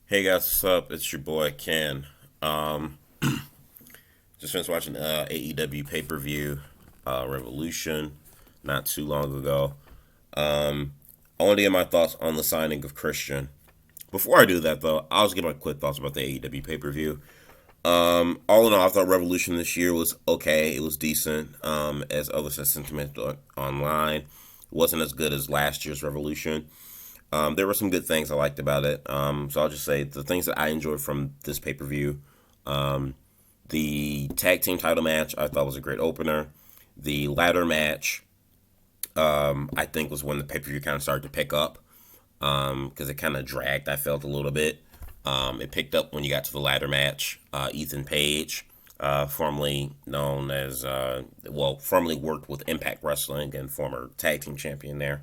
Hey guys, what's up? It's your boy Ken. Um, just finished watching AEW pay per view Revolution not too long ago. I want to get my thoughts on the signing of Christian. Before I do that, though, I'll just give my quick thoughts about the AEW pay per view. All in all, I thought Revolution this year was okay. It was decent. As others have sentiment online, it wasn't as good as last year's Revolution. There were some good things I liked about it. So I'll just say the things that I enjoyed from this pay per view. The tag team title match I thought was a great opener. The ladder match I think was when the pay per view kind of started to pick up because it kind of dragged. I felt a little bit. It picked up when you got to the ladder match. Ethan Page, formerly known as formerly worked with Impact Wrestling and former tag team champion there.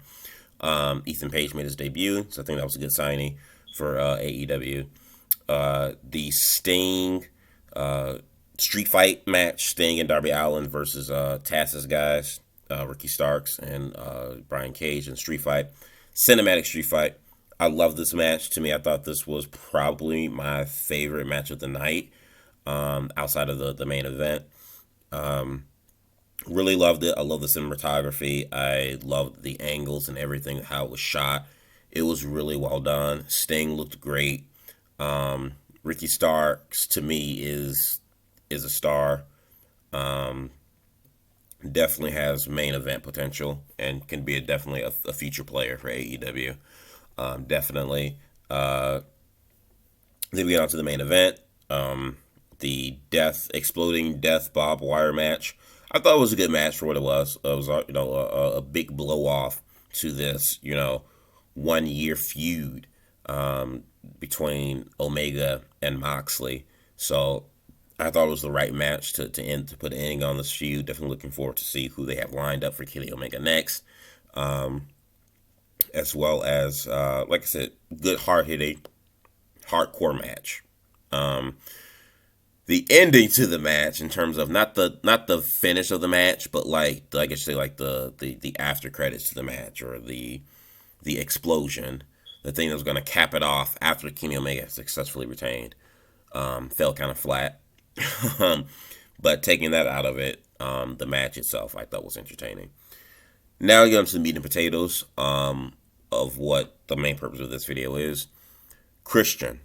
Ethan Page made his debut, so I think that was a good signing for AEW. The Sting street fight match, Sting and Darby Allin versus Taz's guys, Ricky Starks and Brian Cage in street fight, cinematic street fight. I love this match. To me, I thought this was probably my favorite match of the night, outside of the main event. Really loved it. I love the cinematography. I loved the angles and everything, how it was shot. It was really well done. Sting looked great. Ricky Starks to me is a star. Definitely has main event potential and can be definitely a feature player for AEW. Definitely. Then we get on to the main event. The exploding death barbed wire match. I thought it was a good match for what it was. It was a big blow off to this 1 year feud between Omega and Moxley. So I thought it was the right match to put an ending on this feud. Definitely looking forward to see who they have lined up for Kenny Omega next, as well as like I said, good hard hitting, hardcore match. The ending to the match in terms of not the finish of the match, but like I guess say like the after credits to the match or the explosion, the thing that was going to cap it off after Kenny Omega successfully retained, fell kind of flat. But taking that out of it, the match itself I thought was entertaining. Now we get into the meat and potatoes of what the main purpose of this video is. Christian.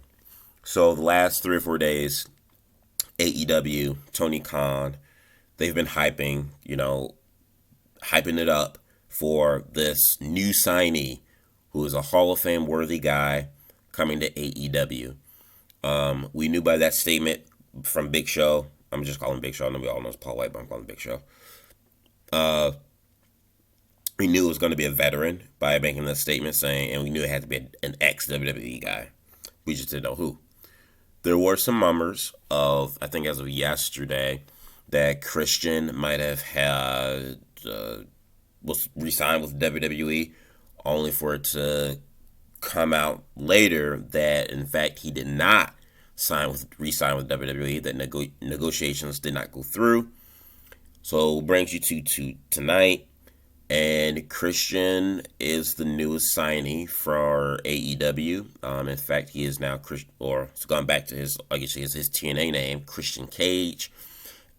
So the last 3 or 4 days, AEW, Tony Khan, they've been hyping it up for this new signee who is a Hall of Fame worthy guy coming to AEW. We knew by that statement from Big Show. I'm just calling Big Show. I know we all know it's Paul White, but I'm calling Big Show. We knew it was going to be a veteran by making that statement saying, and we knew it had to be an ex WWE guy. We just didn't know who. There were some murmurs of, I think as of yesterday, that Christian might have had was re-signed with WWE, only for it to come out later that in fact he did not re-sign with WWE. That negotiations did not go through. So brings you to tonight, and Christian is the newest signee for AEW. In fact, he is now it's gone back to his, I guess his TNA name, Christian Cage,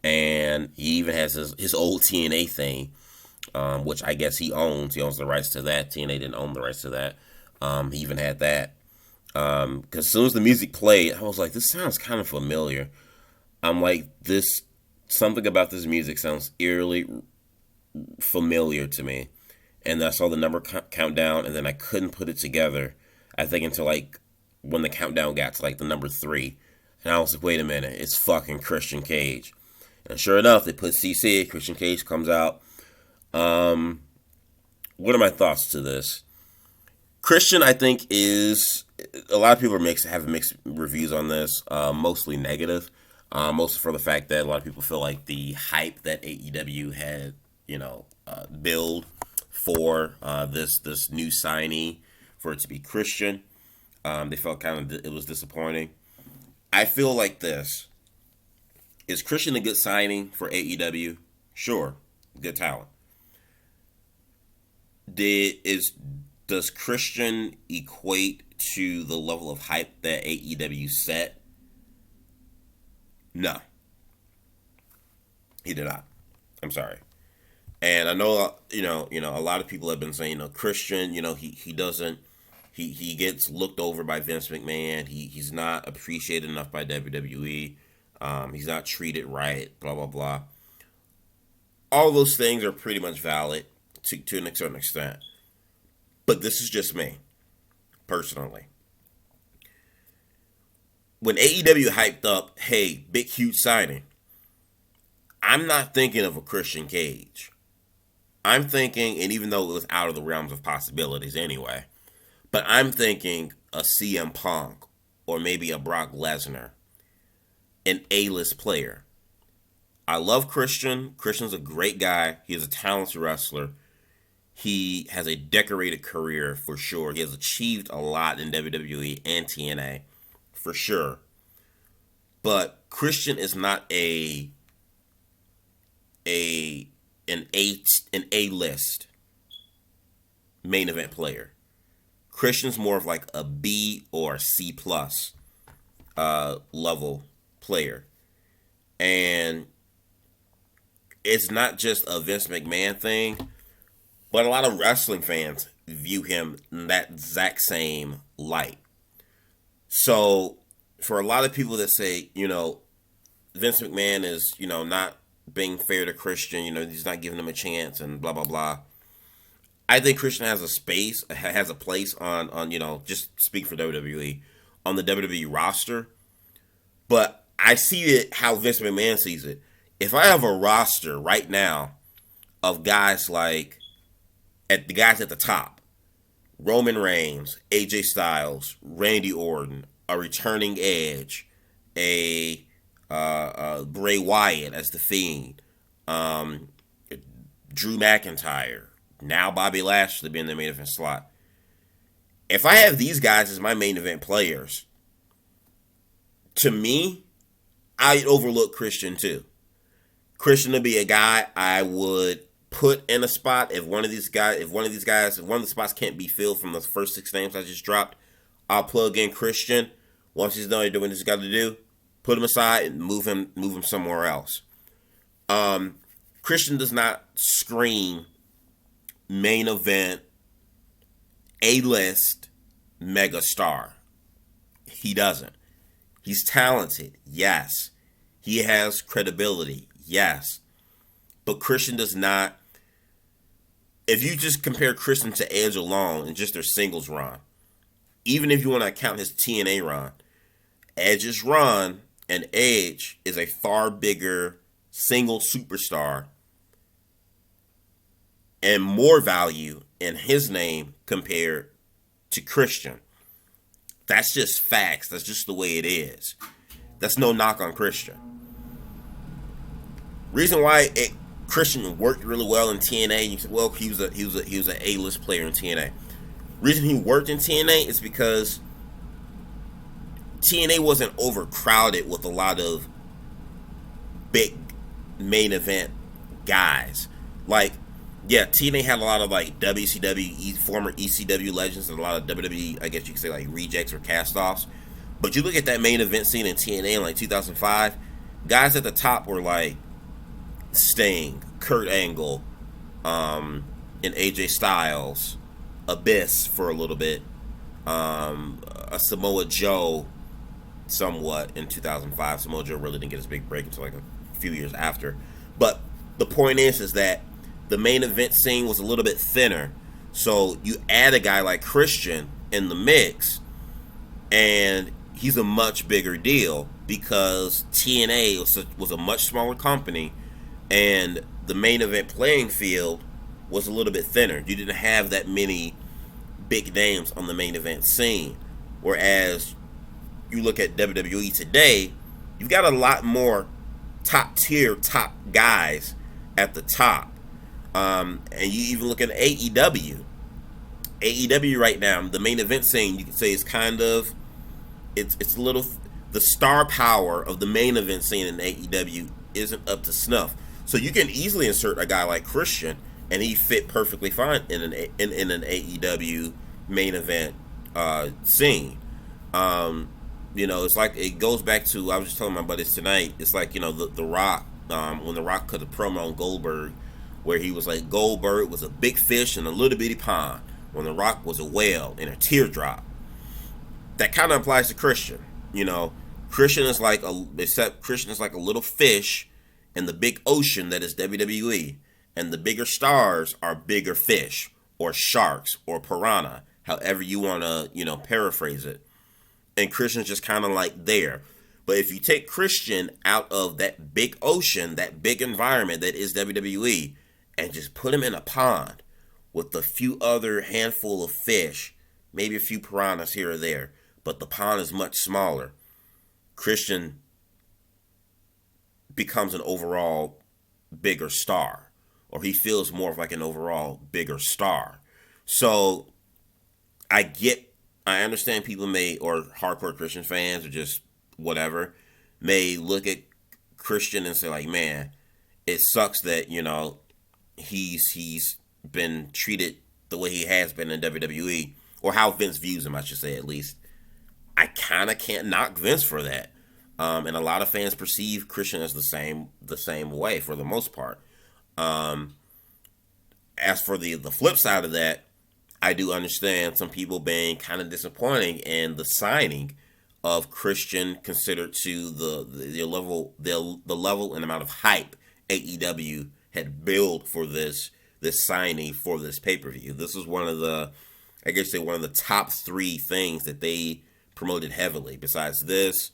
and he even has his old TNA thing, which I guess he owns. He owns the rights to that. TNA didn't own the rights to that. He even had that. Because as soon as the music played, I was like, this sounds kind of familiar. I'm like, something about this music sounds eerily familiar to me. And I saw the number countdown, and then I couldn't put it together. I think until like when the countdown got to like the number 3, and I was like, wait a minute, it's fucking Christian Cage. And sure enough, they put CC. Christian Cage comes out. What are my thoughts to this? Christian, I think, is a lot of people have mixed reviews on this, mostly negative. Mostly for the fact that a lot of people feel like the hype that AEW had, build for this new signee for it to be Christian. They felt it was disappointing. I feel like this is Christian a good signing for AEW? Sure, good talent. Is Does Christian equate to the level of hype that AEW set? No, he did not. I'm sorry. And I know, a lot of people have been saying, Christian, he doesn't, he gets looked over by Vince McMahon. He's not appreciated enough by WWE. He's not treated right. Blah blah blah. All those things are pretty much valid to a certain extent. But this is just me, personally. When AEW hyped up, hey, big huge signing, I'm not thinking of a Christian Cage. I'm thinking, and even though it was out of the realms of possibilities anyway, but I'm thinking a CM Punk or maybe a Brock Lesnar, an A-list player. I love Christian. Christian's a great guy. He's a talented wrestler. He has a decorated career for sure. He has achieved a lot in WWE and TNA for sure. But Christian is not an A-list main event player. Christian's more of like a B or a C plus level player. And it's not just a Vince McMahon thing, but a lot of wrestling fans view him in that exact same light. So for a lot of people that say, Vince McMahon is, not being fair to Christian, he's not giving him a chance and blah, blah, blah. I think Christian has a place on just speak for WWE, on the WWE roster. But I see it how Vince McMahon sees it. If I have a roster right now of guys like, at the top, Roman Reigns, AJ Styles, Randy Orton, a returning Edge, a Bray Wyatt as the Fiend, Drew McIntyre, now Bobby Lashley being the main event slot. If I have these guys as my main event players, to me, I'd overlook Christian too. Christian would be a guy I would put in a spot if one of the spots can't be filled from the first 6 names I just dropped. I'll plug in Christian. Once he's done doing what he's got to do, put him aside and move him somewhere else. Christian does not scream main event, A-list, mega star. He doesn't. He's talented, yes. He has credibility, yes. But Christian does not. If you just compare Christian to Edge alone and just their singles run, even if you want to count his TNA run, Edge's run and Edge is a far bigger single superstar and more value in his name compared to Christian. That's just facts. That's just the way it is. That's no knock on Christian. Reason why Christian worked really well in TNA, you said, well, he was an A-list player in TNA. Reason he worked in TNA is because TNA wasn't overcrowded with a lot of big main event guys. Like, yeah, TNA had a lot of like WCW, former ECW legends, and a lot of WWE, I guess you could say like rejects or cast-offs. But you look at that main event scene in TNA in like 2005, guys at the top were like Sting, Kurt Angle, and AJ Styles, Abyss for a little bit, a Samoa Joe somewhat in 2005. Samoa Joe really didn't get his big break until like a few years after. But the point is that the main event scene was a little bit thinner. So you add a guy like Christian in the mix, and he's a much bigger deal because TNA was a much smaller company, and the main event playing field was a little bit thinner. You didn't have that many big names on the main event scene. Whereas you look at WWE today, you've got a lot more top guys at the top. And you even look at AEW. AEW right now, the main event scene, you could say is kind of, it's a little, the star power of the main event scene in AEW isn't up to snuff. So you can easily insert a guy like Christian and he fit perfectly fine in an AEW main event scene. Um, it's like it goes back to, I was just telling my buddies tonight. It's like the Rock, when the Rock cut a promo on Goldberg, where he was like Goldberg was a big fish in a little bitty pond, when the Rock was a whale in a teardrop. That kind of applies to Christian. You know, Christian is like a little fish in the big ocean that is WWE, and the bigger stars are bigger fish or sharks or piranha, however you want to paraphrase it. And Christian's just kind of like there. But if you take Christian out of that big ocean, that big environment that is WWE, and just put him in a pond with a few other handful of fish, maybe a few piranhas here or there, but the pond is much smaller, Christian becomes an overall bigger star, or he feels more of like an overall bigger star. So I understand people or hardcore Christian fans, or just whatever, may look at Christian and say like, man, it sucks that he's been treated the way he has been in WWE, or how Vince views him, I should say, at least. I kind of can't knock Vince for that. And a lot of fans perceive Christian as the same way for the most part. As for the flip side of that, I do understand some people being kind of disappointing in the signing of Christian, considered to the level and amount of hype AEW had built for this signing for this pay-per-view. This is one of the top three things that they promoted heavily. Besides this,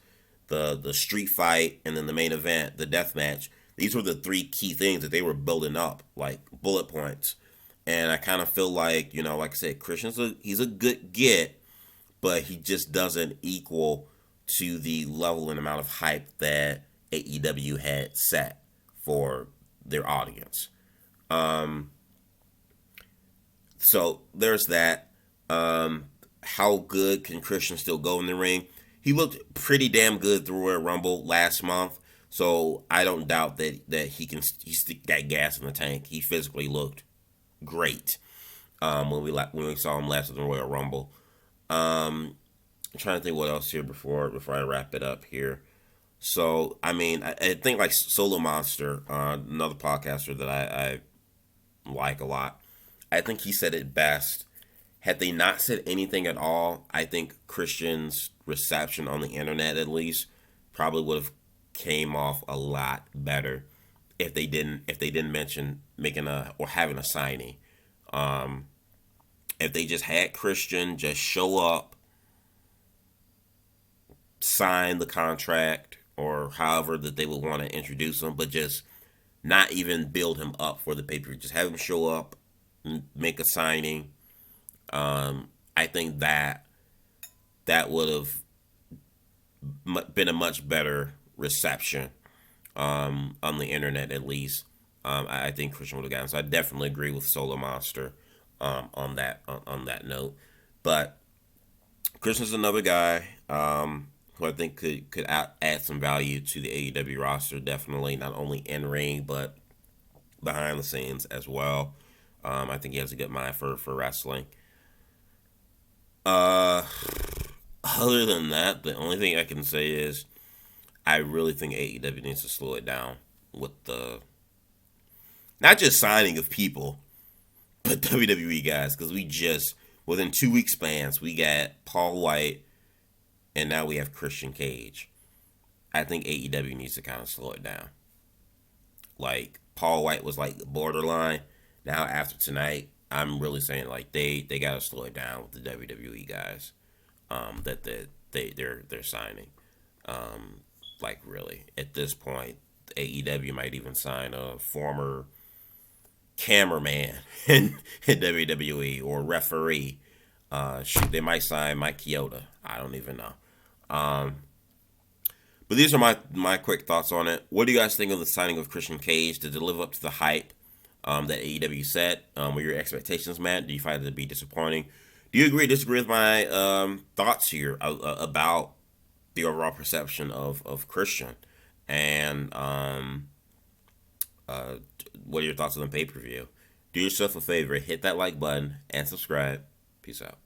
the street fight, and then the main event, the death match. These were the three key things that they were building up, like bullet points. And I kind of feel like, like I said, he's a good get, but he just doesn't equal to the level and amount of hype that AEW had set for their audience. So there's that. How good can Christian still go in the ring? He looked pretty damn good through Royal Rumble last month, so I don't doubt that he stick that gas in the tank. He physically looked great when we saw him last in the Royal Rumble. I'm trying to think what else here before I wrap it up here. So I mean, I think like Solo Monster, another podcaster that I like a lot. I think he said it best. Had they not said anything at all, I think Christian's reception on the internet, at least, probably would have came off a lot better if they didn't mention having a signing. If they just had Christian just show up, sign the contract, or however that they would want to introduce him, but just not even build him up for the pay-per-view. Just have him show up, make a signing. I think that would have been a much better reception on the internet, at least. I think Christian would have gotten. So I definitely agree with Solo Monster on that note. But Christian's another guy who I think could add some value to the AEW roster. Definitely, not only in ring but behind the scenes as well. I think he has a good mind for wrestling. Other than that, the only thing I can say is I really think AEW needs to slow it down with the not just signing of people, but WWE guys, because we just within 2 week spans we got Paul White, and now we have Christian Cage. I think AEW needs to kind of slow it down. Like Paul White was like borderline. Now after tonight, I'm really saying like they gotta slow it down with the WWE guys that they're signing. Like really, at this point, AEW might even sign a former cameraman in WWE or referee. They might sign Mike Chioda. I don't even know. But these are my quick thoughts on it. What do you guys think of the signing of Christian Cage? Did it live up to the hype that AEW set? Were your expectations met? Do you find it to be disappointing? Do you agree or disagree with my thoughts here about the overall perception of Christian? And what are your thoughts on the pay-per-view? Do yourself a favor, hit that like button and subscribe. Peace out.